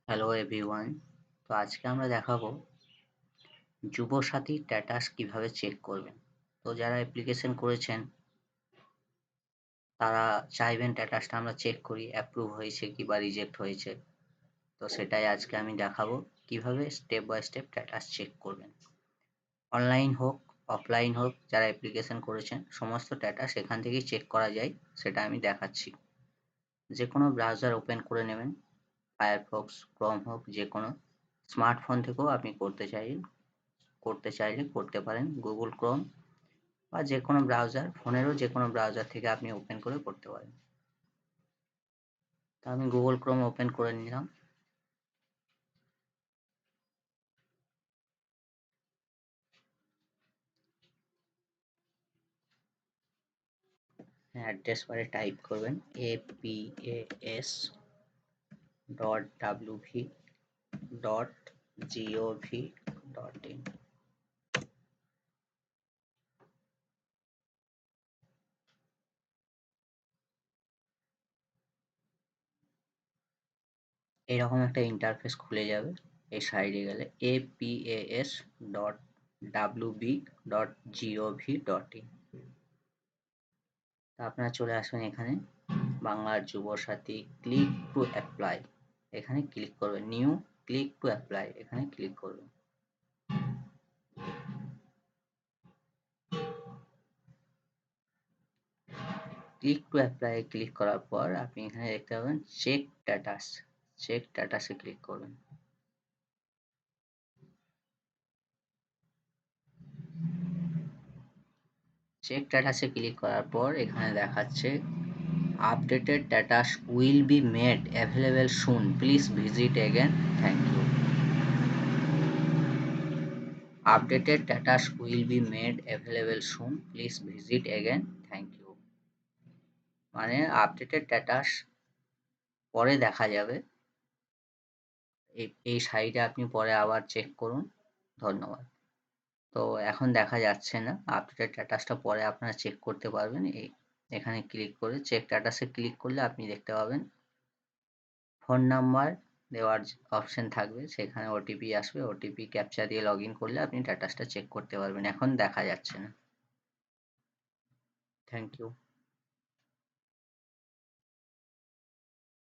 Hello everyone. তো আজকে আমরা দেখাবো যুবসাথী স্ট্যাটাস কিভাবে চেক করবেন। তো যারা অ্যাপ্লিকেশন করেছেন তারা চাইবেন স্ট্যাটাসটা আমরা চেক করি অ্যাপ্রুভ হয়েছে কি বা রিজেক্ট হয়েছে। তো সেটাই আজকে আমি দেখাবো কিভাবে step by step status check করবেন। অনলাইন হোক অফলাইন হোক যারা অ্যাপ্লিকেশন করেছেন সমস্ত স্ট্যাটাস এখান থেকেই চেক করা যায়, সেটা আমি দেখাচ্ছি। যে কোনো ব্রাউজার ওপেন করে নেবেন, ফায়ারফক্স, ক্রোম হোক, যে কোনো স্মার্টফোন থেকেও আপনি করতে চাইলে করতে পারেন। গুগল ক্রোম বা যে কোনো ব্রাউজার, ফোনেরও যে কোনো ব্রাউজার থেকে আপনি ওপেন করে করতে পারেন। তো আমি গুগল ক্রোম ওপেন করে নিলাম। অ্যাড্রেস বারে টাইপ করবেন apas.wv.gov.in। এরকম একটা ইন্টারফেস খুলে যাবে। এই সাইডে গেলে apas.wv.gov.in। তা আপনারা চলে আসবেন এখানে, বাংলার যুবসাথী ক্লিক টু অ্যাপ্লাই, এখানে ক্লিক করবেন। নিউ ক্লিক টু অ্যাপ্লাই, এখানে ক্লিক করবেন। ক্লিক টু অ্যাপ্লাই ক্লিক করার পর আপনি এখানে দেখতে পাবেন চেক স্ট্যাটাস। চেক স্ট্যাটাসে ক্লিক করবেন। চেক স্ট্যাটাসে ক্লিক করার পর এখানে দেখাচ্ছে updated status will be made available soon, please visit again, thank you. Updated status will be made available soon, please visit again, thank you. মানে আপডেটেড স্ট্যাটাস পরে দেখা যাবে, এই সাইটে আপনি পরে আবার চেক করুন। ধন্যবাদ। তো এখন দেখা যাচ্ছে না, আপডেটেড স্ট্যাটাসটা পরে আপনারা চেক করতে পারবেন। এখানে ক্লিক করে চেক স্ট্যাটাসে ক্লিক করলে আপনি দেখতে পাবেন ফোন নাম্বার দেওয়ার অপশন থাকবে, সেখানে ওটিপি আসবে, ওটিপি ক্যাপচা দিয়ে লগ ইন করলে আপনি স্ট্যাটাসটা চেক করতে পারবেন। এখন দেখা যাচ্ছে না। Thank you.